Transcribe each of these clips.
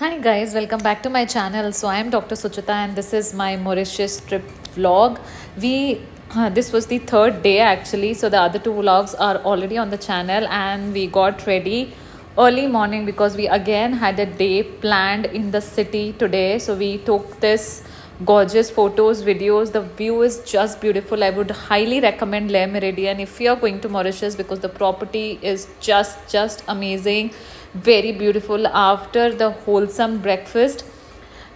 Hi guys, welcome back to my channel. So I am Dr. Suchita and this is my Mauritius trip vlog. We this was the third day actually. So the other two vlogs are already on the channel and we got ready early morning because we again had a day planned in the city today. So we took this gorgeous photos, videos. The view is just beautiful. I would highly recommend Le Meridian if you are going to Mauritius because the property is just amazing, very beautiful. After the wholesome breakfast,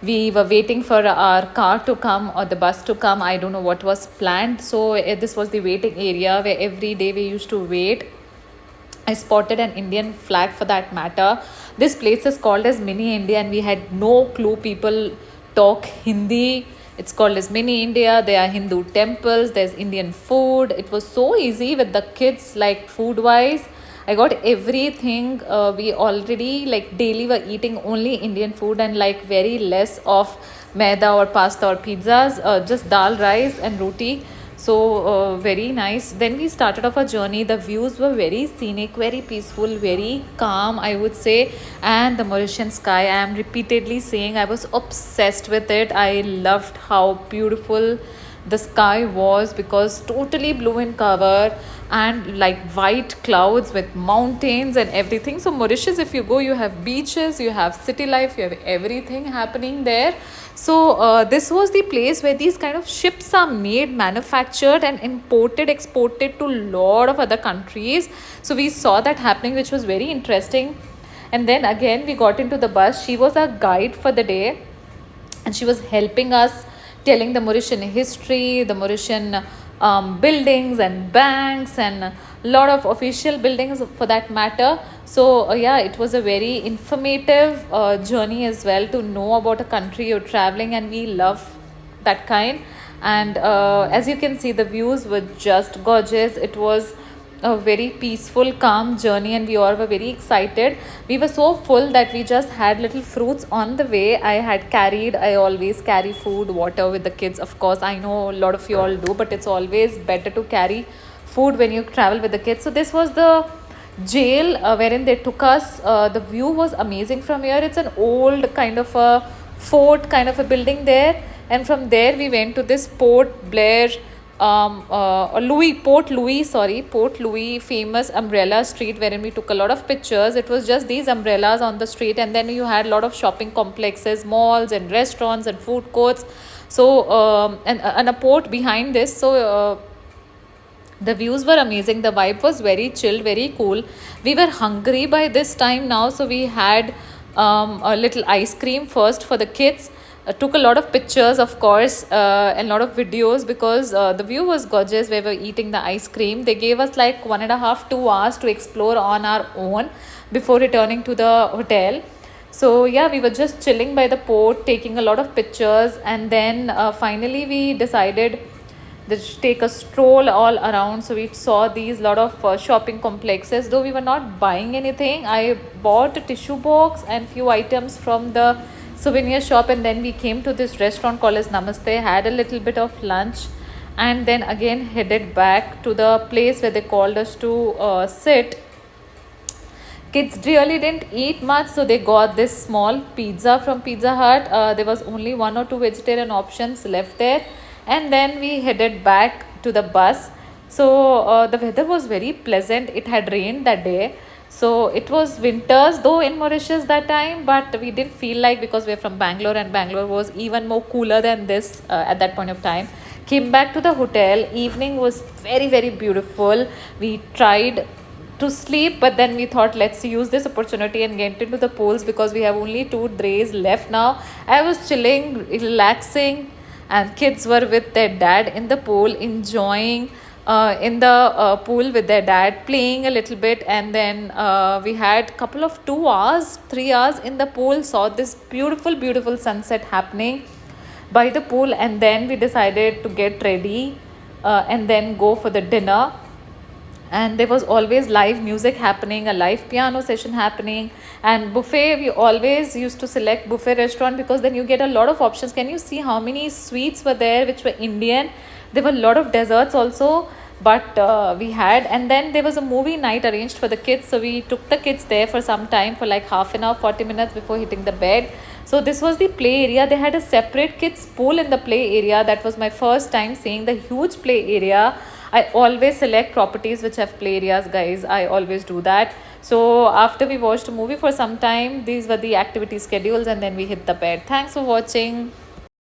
we were waiting for our car to come or the bus to come. I don't know what was planned. So this was the waiting area where every day we used to wait. I spotted an Indian flag for that matter. This place is called as Mini India, and we had no clue people talk Hindi. It's called as Mini India. There are Hindu temples, there's Indian food. It was so easy with the kids, like food wise. I got everything. We already like daily were eating only Indian food and like very less of maida or pasta or pizzas, just dal, rice, and roti. So very nice. Then we started off our journey. The views were very scenic, very peaceful, very calm, I would say. And the Mauritian sky, I am repeatedly saying, I was obsessed with it. I loved how beautiful the sky was because totally blue in cover and like white clouds with mountains and everything. So Mauritius, if you go, you have beaches, you have city life, you have everything happening there. So this was the place where these kind of ships are made, manufactured and imported, exported to lot of other countries. So we saw that happening, which was very interesting. And then again we got into the bus. She was our guide for the day and she was helping us, telling the Mauritian history, the Mauritian buildings and banks and a lot of official buildings for that matter. So yeah, it was a very informative journey as well to know about a country you're traveling, and we love that kind. And as you can see, the views were just gorgeous. It was a very peaceful, calm journey, and we all were very excited. We were so full that we just had little fruits on the way. I always carry food, water with the kids. Of course, I know a lot of you all do, but it's always better to carry food when you travel with the kids. So this was the jail wherein they took us. The view was amazing from here. It's an old kind of a fort kind of a building there, and from there we went to this Port Blair, Port Louis famous umbrella street, wherein we took a lot of pictures. It was just these umbrellas on the street, and then you had a lot of shopping complexes, malls and restaurants and food courts. So and a port behind this. So the views were amazing. The vibe was very chill, very cool. We were hungry by this time now, so we had a little ice cream first for the kids. Took a lot of pictures, of course, and a lot of videos because the view was gorgeous. We were eating the ice cream. They gave us like 1.5 2 hours to explore on our own before returning to the hotel. So yeah, we were just chilling by the port, taking a lot of pictures, and then finally we decided just take a stroll all around. So we saw these lot of shopping complexes. Though we were not buying anything, I bought a tissue box and few items from the souvenir shop, and then we came to this restaurant called as Namaste, had a little bit of lunch, and then again headed back to the place where they called us to sit. Kids really didn't eat much, so they got this small pizza from Pizza Hut. There was only one or two vegetarian options left there, and then we headed back to the bus. So the weather was very pleasant. It had rained that day, so it was winters though in Mauritius that time, but we didn't feel like, because we're from Bangalore and Bangalore was even more cooler than this at that point of time. Came back to the hotel. Evening was very beautiful. We tried to sleep, but then we thought let's use this opportunity and get into the pools because we have only 2 days left now. I was chilling, relaxing, and kids were with their dad in the pool, enjoying in the pool with their dad, playing a little bit. And then we had couple of 2 hours 3 hours in the pool, saw this beautiful sunset happening by the pool, and then we decided to get ready and then go for the dinner. And there was always live music happening, a live piano session happening, and buffet. We always used to select buffet restaurant because then you get a lot of options. Can you see how many sweets were there which were Indian? There were a lot of desserts also, but we had, and then there was a movie night arranged for the kids, so we took the kids there for some time, for like half an hour, 40 minutes before hitting the bed. So this was the play area. They had a separate kids pool in the play area. That was my first time seeing the huge play area. I always select properties which have play areas, guys. I always do that. So after we watched a movie for some time, these were the activity schedules, and then we hit the bed. Thanks for watching.